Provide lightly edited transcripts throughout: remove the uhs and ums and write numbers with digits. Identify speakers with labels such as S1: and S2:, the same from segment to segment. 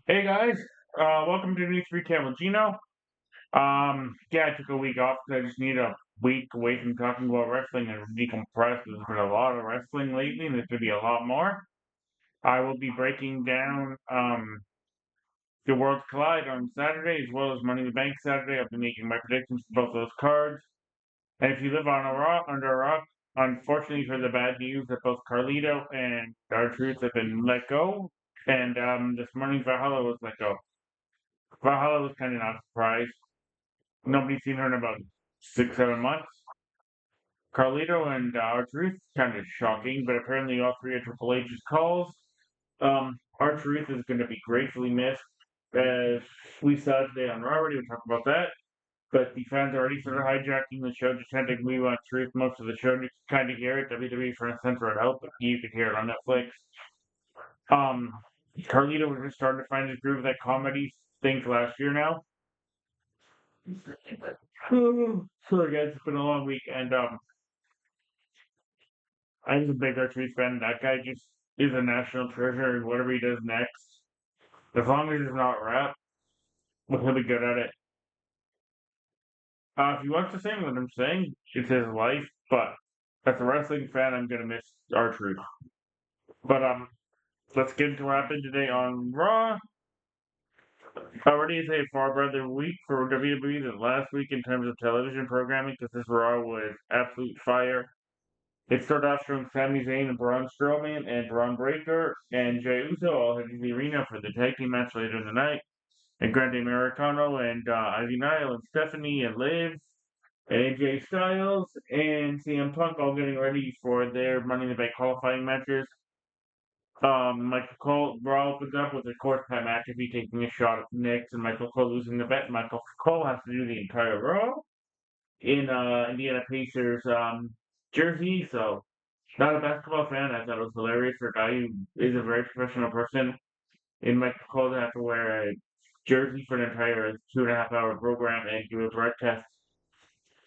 S1: Hey guys, welcome to News Recap with Gino. Yeah, I took a week off because I just need a week away from talking about wrestling and decompress. There's been a lot of wrestling lately, and there's going to be a lot more. I will be breaking down the Worlds Collide on Saturday, as well as Money in the Bank Saturday. I'll be making my predictions for both those cards. And if you live on a rock, under a rock, unfortunately for the bad news that both Carlito and R-Truth have been let go, and this morning Valhalla was let go. Valhalla was kind of not surprised. Nobody's seen her in about 6, 7 months. Carlito and R-Truth, kind of shocking, but apparently all three of Triple H's calls. R-Truth is going to be gratefully missed, as we saw today on Raw already. We'll talk about that. But the fans are already sort of hijacking the show, just trying to we want truth most of the show. You can kind of hear it. WWE trying to censor it out, but you can hear it on Netflix. Um, Carlito was just starting to find his groove with that comedy thing last year now. Sorry guys, it's been a long week, and I'm a big R-Truth fan. That guy just is a national treasure, and whatever he does next, as long as it's not rap, he'll be good at it. If he wants to sing what I'm saying, it's his life, but as a wrestling fan, I'm gonna miss R-Truth. But let's get into what happened today on Raw. Already is a far better week for WWE than last week in terms of television programming, because this Raw was absolute fire. It started off showing Sami Zayn and Braun Strowman and Braun Breaker and Jey Uso all heading to the arena for the tag team match later in the night. And Grande Americano and Ivy Nile and Stephanie and Liv and AJ Styles and CM Punk all getting ready for their Money in the Bank qualifying matches. Michael Cole, Raw opens up with a course time match if he taking a shot at Knicks and Michael Cole losing the bet. Michael Cole has to do the entire Raw in Indiana Pacers jersey, so not a basketball fan. I thought it was hilarious for a guy who is a very professional person in Michael Cole to have to wear a jersey for an entire 2.5 hour program and do a broadcast.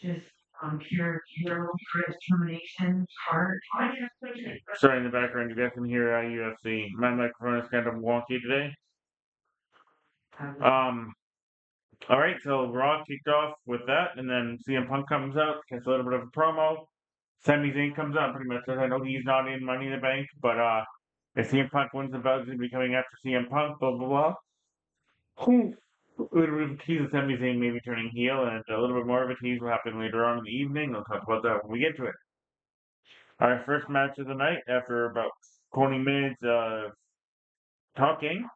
S1: Just pure hero determination heart. Sorry, in the background, you guys can hear UFC. My microphone is kind of wonky today. Um, all right, so Raw kicked off with that, and then CM Punk comes out, gets a little bit of a promo. Sami Zayn comes out, pretty much says, I know he's not in Money in the Bank, but if CM Punk wins the belt, he's going to be coming after CM Punk, blah, blah, blah. A little bit of a tease of Sami Zayn maybe turning heel, and a little bit more of a tease will happen later on in the evening. We'll talk about that when we get to it. Our first match of the night, after about 20 minutes of talking,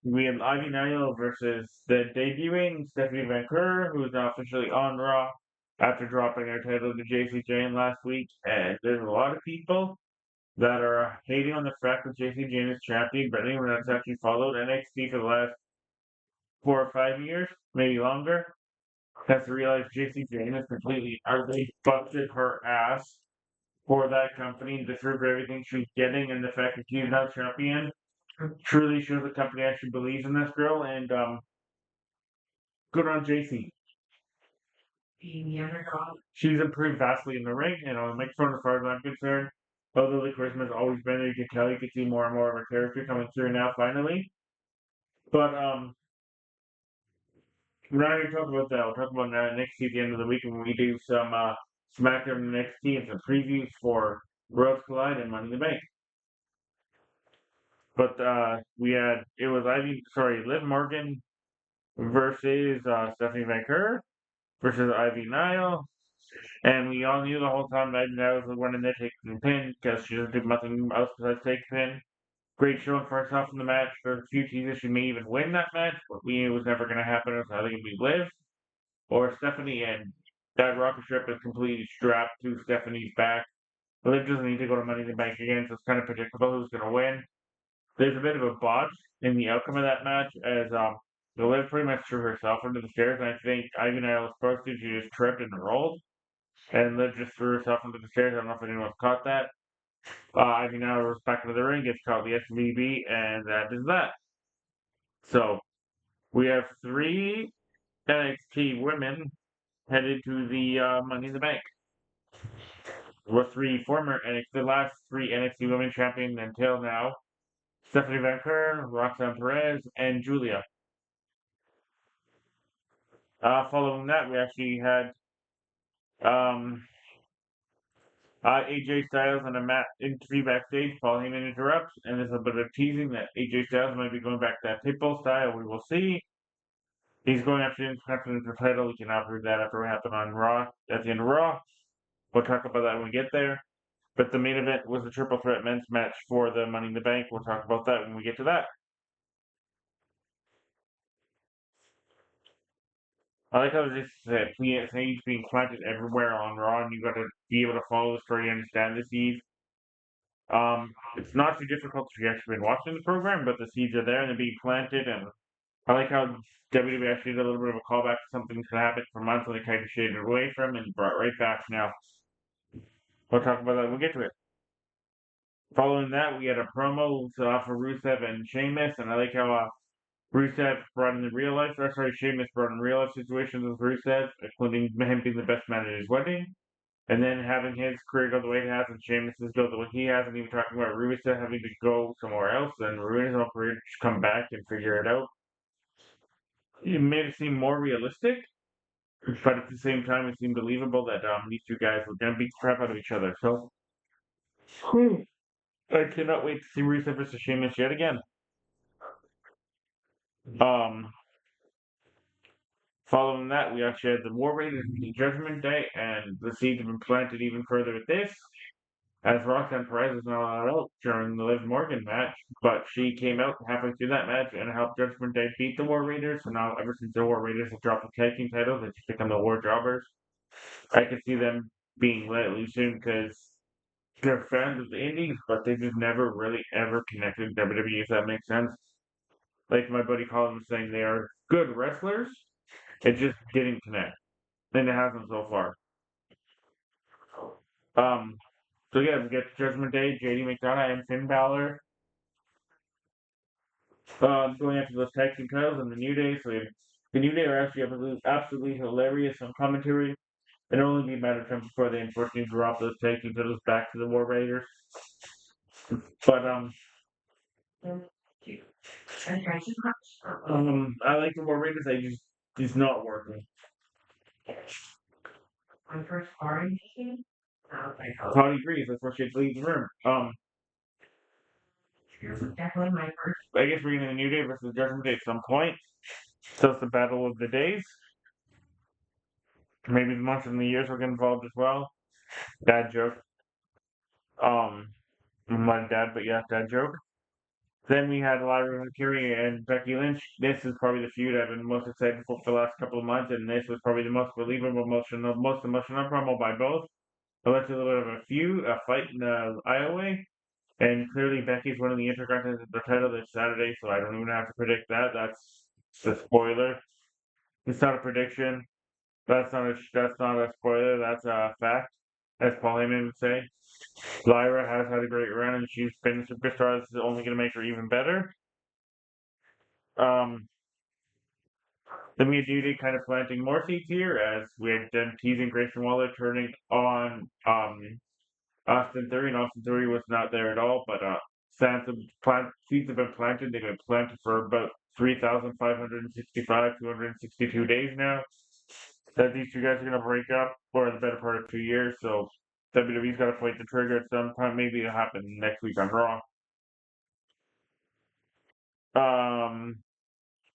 S1: we have Ivy Nile versus the debuting Stephanie Vancouver, who is now officially on Raw after dropping her title to JC Jane last week. And there's a lot of people that are hating on the fact that JC Jane is champion, but anyone that's actually followed NXT for the last 4 or 5 years, maybe longer, has to realize JC Jane has completely utterly busted her ass for that company to serve everything she's getting, and the fact that she's not champion truly shows the company actually believes in this girl, and good on JC. She's improved vastly in the ring, and on the microphone as far as I'm concerned. Although the charisma has always been there, you can tell you can see more and more of her character coming through now finally. But we're not going to talk about that. We'll talk about that next at the end of the week when we do some SmackDown NXT and some previews for Worlds Collide and Money in the Bank. But it was Liv Morgan versus Stephanie Vancouver versus Ivy Nile. And we all knew the whole time that Ivy Nile was the one in there taking the pin because she doesn't do nothing else besides take the pin. Great showing for herself in the match. For a few teasers, she may even win that match, but we knew it was never going to happen. It was either going to be Liv or Stephanie, and that rocket ship is completely strapped to Stephanie's back. Liv doesn't need to go to Money in the Bank again, so it's kind of predictable who's going to win. There's a bit of a botch in the outcome of that match, as Liv pretty much threw herself into the stairs, and I think Ivy Nile was supposed to. She just tripped and rolled, and Liv just threw herself into the stairs. I don't know if anyone's caught that. Ivy Nile goes back into the ring, gets called the SVB, and that is that. So we have 3 NXT women headed to the Money in the Bank. With 3 former NXT, the last 3 NXT women champions until now Stephanie Vancouver, Roxanne Perez, and Julia. Following that, we actually had um, AJ Styles and a Matt interview backstage. Paul Heyman interrupts, and there's a bit of teasing that AJ Styles might be going back to that Pitbull style. We will see. He's going after the Intercontinental title. We cannot prove that after what happened on Raw at the end of Raw. We'll talk about that when we get there. But the main event was the triple threat men's match for the Money in the Bank. We'll talk about that when we get to that. I like how this PSA's being planted everywhere on Raw, and you got to be able to follow the story, understand the seeds. It's not too difficult if you actually been watching the program, but the seeds are there and they're being planted. And I like how WWE actually did a little bit of a callback to something that happened for months, and they kind of shaded away from and brought right back now. We'll talk about that when we get to it. Following that, we had a promo for Rusev and Sheamus, and I like how Rusev brought in the real life, or sorry, Sheamus brought in real life situations with Rusev, including him being the best man at his wedding, and then having his career go the way it has, and Sheamus has built the way he has, and even talking about Rusev having to go somewhere else, and ruin his own career to come back and figure it out. It made it seem more realistic, but at the same time, it seemed believable that these two guys were going to beat the crap out of each other. So, I cannot wait to see Rusev versus Sheamus yet again. Um, Following that, we actually had the War Raiders and Judgment Day, and the seeds have been planted even further with this, as Roxanne Perez is not allowed out during the Liv Morgan match, but she came out halfway through that match and helped Judgment Day beat the War Raiders. So now, ever since the War Raiders have dropped the tag team titles, they've just become the War Jobbers. I can see them being let loose soon because they're fans of the Indies, but they just never really ever connected with WWE, if that makes sense. Like my buddy Colin was saying, they are good wrestlers. It just didn't connect, and it hasn't so far. Um, so yeah, we get Judgment Day, JD McDonough, and Finn Balor going after those tag team titles and the New Day. So the New Day are actually absolutely hilarious on commentary. It'll only be a matter of time before they unfortunately drop those tag team titles back to the War Raiders. But I like the War Raiders. I just it's not working. Tony agrees. That's why she had to leave the room. I guess we're getting a New Day versus Judgment Day at some point. So it's the battle of the days. Maybe the months and the years will get involved as well. Dad joke. Um, my dad, but yeah, dad joke. Then we had Lyra Valkyrie and Becky Lynch. This is probably the feud I've been most excited for the last couple of months, and this was probably the most believable, most emotional promo by both. It led to a little bit of a feud, a fight in the Iowa, and clearly Becky's winning the Intercontinental title this Saturday, so I don't even have to predict that. That's the spoiler. It's not a prediction. That's not a spoiler. That's a fact, as Paul Heyman would say. Lyra has had a great run, and she's been a superstar. This is only going to make her even better. Um, then we had Judy kind of planting more seeds here, as we had done teasing Grayson Waller turning on Austin Theory, and Austin Theory was not there at all. But seeds have been planted. They've been planted for about 3,565, 262 days now. That these two guys are going to break up for the better part of 2 years. So WWE's got to fight the trigger at some time. Maybe it'll happen next week on Raw. Um,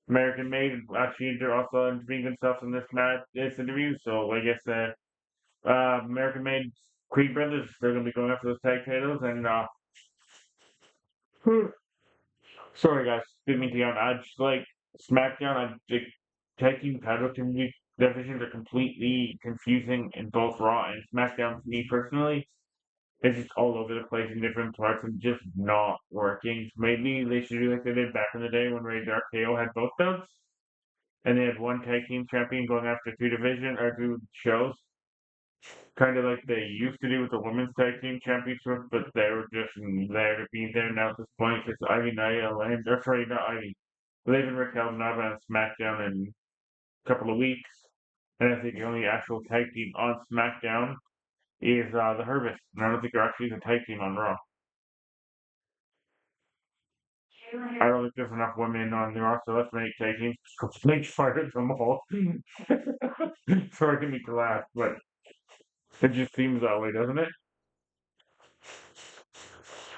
S1: American Made actually they're also interviewing themselves in this interview. So I guess American Made Creed Brothers they're going to be going after those tag titles. And sorry guys, didn't mean to yawn. I just like SmackDown. The tag team title divisions are completely confusing in both Raw and SmackDown. To me personally, it's just all over the place in different parts and just not working. Maybe they should do like they did back in the day when Ray Dark KO had both belts, and they had one tag team champion going after two shows, kind of like they used to do with the women's tag team championship, but they were just there to be there now at this point because Ivy Nile and or sorry, not Ivy, Liv and Raquel not on SmackDown in a couple of weeks, and I think the only actual tag team on SmackDown is the Harvest, and I don't think they're actually the tag team on Raw. I don't think there's enough women on the roster. Let's make tag teams. Make fire them all. Sorry to make you laugh, but it just seems that way, doesn't it?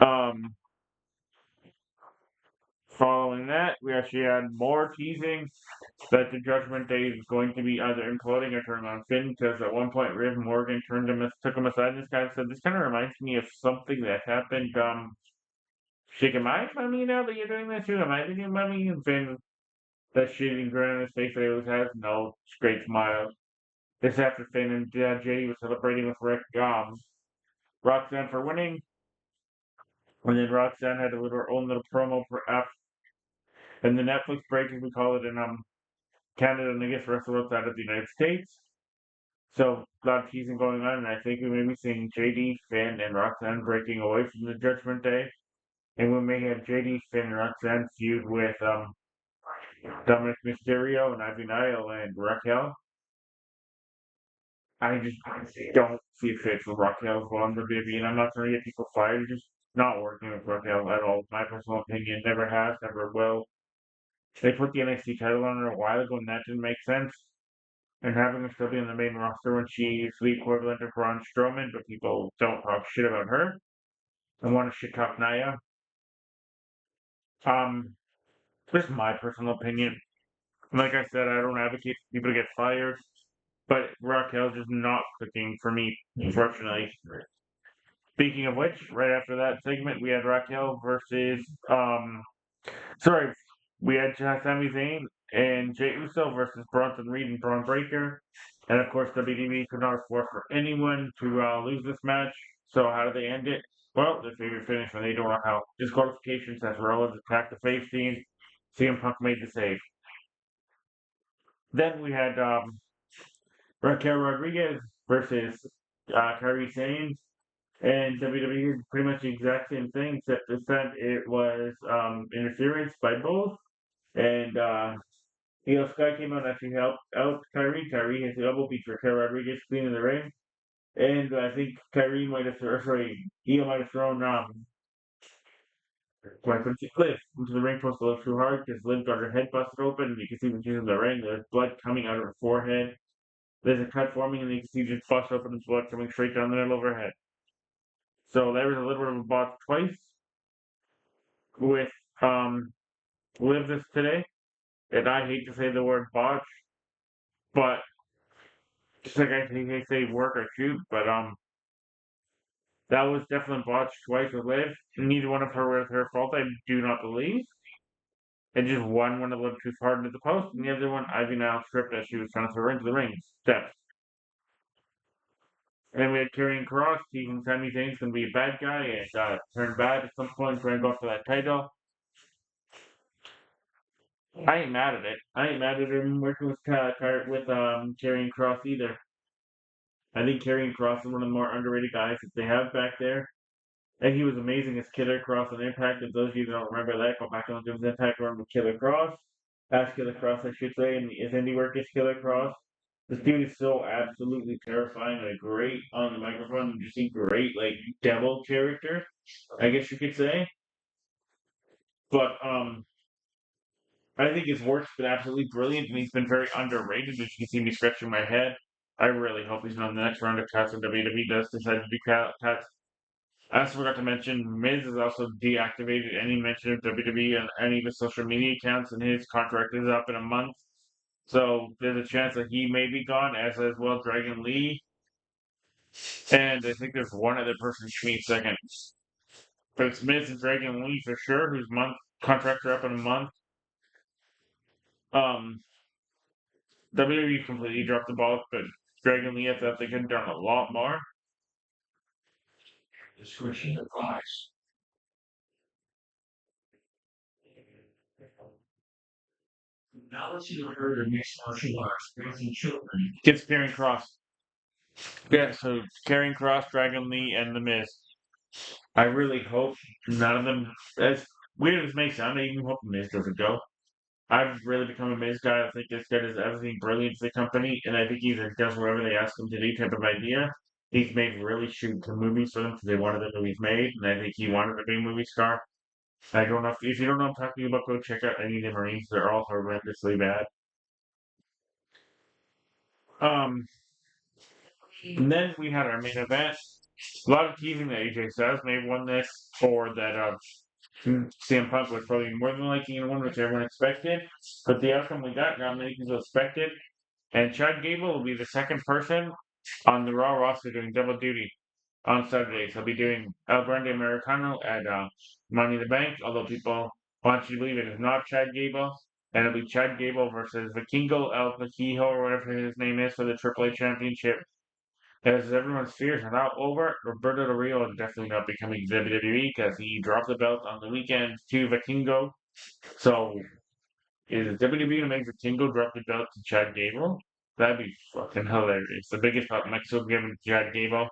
S1: Um, Following that, we actually had more teasing that the Judgment Day is going to be either imploding or turning on Finn, because at one point Riv Morgan took him aside, and this guy said, "This kind of reminds me of something that happened. Shake, am I funny now that you're doing this too? Am I the new mummy?" And Finn, that shitty grin on his face that he always has, no, straight smile. This after Finn and JD was celebrating with Rick, Roxanne for winning, and then Roxanne had her own little promo for F, and the Netflix break, as we call it in Canada, and I guess the rest of the outside of the United States. So a lot of teasing going on, and I think we may be seeing JD, Finn, and Roxanne breaking away from the Judgment Day, and we may have JD, Finn, and Roxanne feud with Dominic Mysterio and Ivy Nile and Raquel. I just don't see it fit for Raquel for on WWE, and I'm not trying to get people fired. It's just not working with Raquel at all. My personal opinion, never has, never will. They put the NXT title on her a while ago, and that didn't make sense. And having her still be on the main roster when she's the equivalent of Braun Strowman, but people don't talk shit about her and want to shit talk Nia. Um, this is my personal opinion. Like I said, I don't advocate for people to get fired, but Raquel's just not clicking for me, unfortunately. Speaking of which, right after that segment, we had Raquel versus sorry, we had Sami Zayn and Jey Uso versus Bronson Reed and Braun Breaker, and of course WWE could not afford for anyone to lose this match. So how do they end it? Well, their favorite finish when they don't know how. Disqualification. Seth Rollins attacked the face team. CM Punk made the save. Then we had Raquel Rodriguez versus Kairi Sane. And WWE is pretty much the exact same thing, except this time it was interference by both. And Sky came out and actually helped out Kyrie. Kyrie hit the elbow beat Raquel Rodriguez clean in the ring. And I think Kyrie might have, or sorry, Io might have thrown, why couldn't she Liv into the ring post a little too hard because Liv got her head busted open. And you can see when she's in the ring, there's blood coming out of her forehead. There's a cut forming, and you can see just bust open and blood coming straight down the middle of her head. So there was a little bit of a botch twice with Liv this today. And I hate to say the word botch, but just like I hate to say work or shoot, but that was definitely botched twice with Liv. Neither one of her was her fault, I do not believe. And just one went a little too hard into the post, and the other one, Ivy now tripped as she was trying to throw her into the ring steps. And then we had Karrion Kross teasing Sami Zayn's going to be a bad guy and turn bad at some point, trying to go for that title. I ain't mad at it. I ain't mad at him working with Karrion Kross either. I think Karrion Kross is one of the more underrated guys that they have back there. And he was amazing as Killer Cross on Impact. If those of you that don't remember that, go back and look at his Impact run with Killer Cross. As Killer Cross, I should say, and his indie work is Killer Cross. This dude is so absolutely terrifying and great on the microphone. You see great, like, devil character, I guess you could say. But I think his work's been absolutely brilliant, and he's been very underrated. As you can see me scratching my head. I really hope he's on the next round of cuts when WWE does decide to do cuts. I also forgot to mention, Miz has also deactivated any mention of WWE on any of his social media accounts, and his contract is up in a month. So there's a chance that he may be gone, as well Dragon Lee. And I think there's one other person who means second. But it's Miz and Dragon Lee for sure, whose contracts are up in a month. Um, WWE completely dropped the ball, but Dragon Lee, I thought they could have done a lot more. Discretion advice. Knowledge you heard of mixed martial arts raising children. Kids Karrion Kross. Yeah, so Karrion Kross, Dragon Lee, and The Miz. I really hope none of them, as weird as it may sound, I even hope The Miz doesn't go. I've really become a Miz guy. I think this guy does everything brilliant for the company, and I think he either does whatever they ask him to do type of idea. He's made really shoot movies for them because they wanted the movies made, and I think he wanted to be a movie star. I don't know if you don't know what I'm talking about, go check out any of the Marines. They're all horrendously bad. Um, and then we had our main event. A lot of teasing that AJ Styles may have won this, or that CM Punk was probably more than likely going to win, which everyone expected. But the outcome we got many people expected. And Chad Gable will be the second person on the Raw roster doing double duty on Saturdays. He'll be doing El Grande Americano at Money in the Bank, although people want you to believe it is not Chad Gable. And it'll be Chad Gable versus Vikingo El Paquijo, or whatever his name is, for the AAA Championship. As everyone's fears are now over, Roberto Del Rio is definitely not becoming WWE because he dropped the belt on the weekend to Vikingo. So, is WWE gonna make Vikingo drop the belt to Chad Gable? That'd be fucking hilarious. The biggest belt Mexico given to Chad Gable.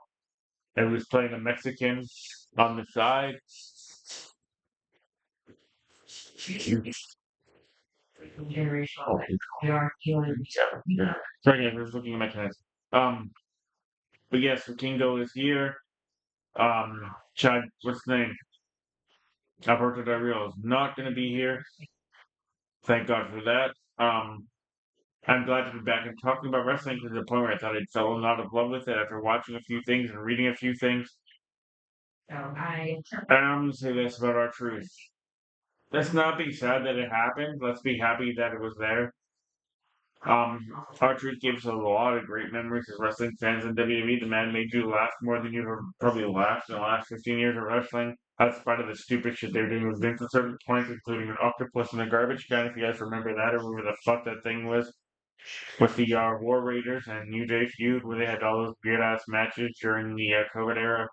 S1: And was playing a Mexican on the side. Generational. They are killing each other. Yeah. Sorry, guys, I was looking at my tennis. Um, but yes, Vikingo is here. Chad, what's his name? Alberto Del Rio is not going to be here. Thank God for that. I'm glad to be back and talking about wrestling to the point where I thought I'd fell out of love with it after watching a few things and reading a few things. And I'm going to say this about our truth. Let's not be sad that it happened. Let's be happy that it was there. Um, R-Truth gives us a lot of great memories as wrestling fans in WWE. The man made you laugh more than you've ever probably laughed in the last 15 years of wrestling. That's part of the stupid shit they were doing with Vince at certain points, including an octopus in the garbage can, if you guys remember that, or whatever the fuck that thing was, with the War Raiders and New Day feud, where they had all those weird ass matches during the COVID era.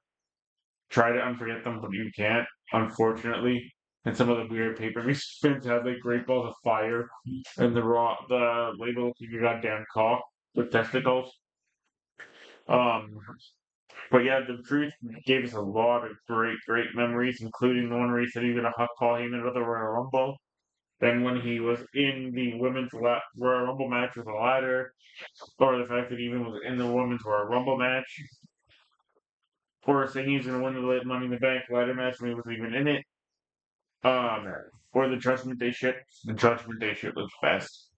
S1: Try to unforget them, but you can't, unfortunately. And some of the weird paper spins had like great balls of fire, and the label of your goddamn cock with testicles. Um, but yeah, the truth gave us a lot of great memories, including the one where he said he was gonna call him into the Royal Rumble. Then when he was in the Royal Rumble match with a ladder, or the fact that he even was in the women's Royal Rumble match, or saying he was gonna win the Money in the Bank ladder match when he wasn't even in it. For the Judgment Day shit, the Judgment Day shit was best.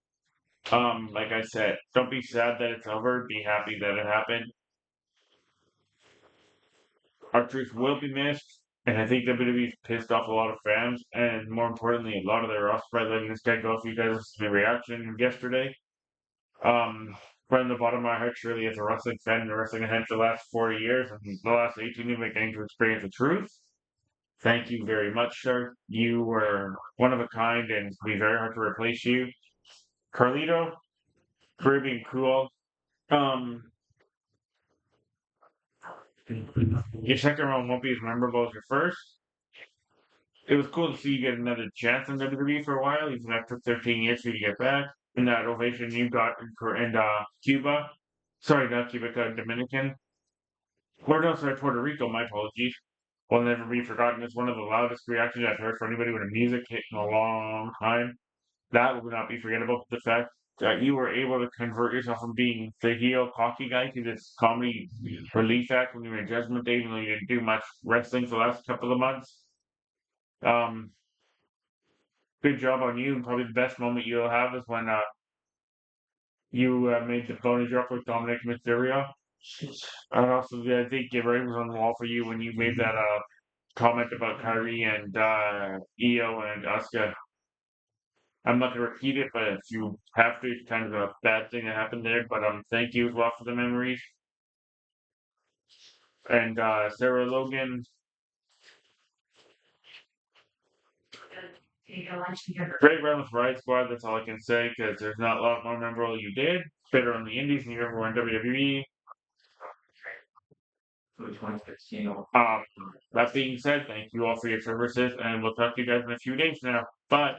S1: Like I said, don't be sad that it's over. Be happy that it happened. Our truth will be missed, and I think WWE's pissed off a lot of fans, and more importantly, a lot of their roster by letting this guy go. If you guys listened to the reaction yesterday, um, from the bottom of my heart, surely as a wrestling fan and wrestling fan for the last 40 years and the last 18 years, getting to experience the truth. Thank you very much, sir. You were one of a kind, and it'll be very hard to replace you. Carlito, Caribbean cool. Um, your second round won't be as memorable as your first. It was cool to see you get another chance in WWE for a while, even after 13 years for you to get back. And that ovation you got in Cuba. Sorry, not Cuba, Dominican. Or no, sorry, Puerto Rico, my apologies. Will never be forgotten. It's one of the loudest reactions I've heard for anybody with a music hit in a long time. That will not be forgettable. The fact that you were able to convert yourself from being the heel cocky guy to this comedy relief act when you were in Judgment Day, even though you didn't do much wrestling for the last couple of months. Um, Good job on you. And probably the best moment you'll have is when you made the bonus drop with Dominic Mysterio. And also, I think it was on the wall for you when you made that comment about Kyrie and Io and Asuka. I'm not gonna repeat it, but if you have to, it's kind of a bad thing that happened there. But thank you as well for the memories. And Sarah Logan, great run with Riot Squad. That's all I can say because there's not a lot more memorable you did. Better on the Indies than you ever were in WWE. That being said, thank you all for your services, and we'll talk to you guys in a few days now. Bye.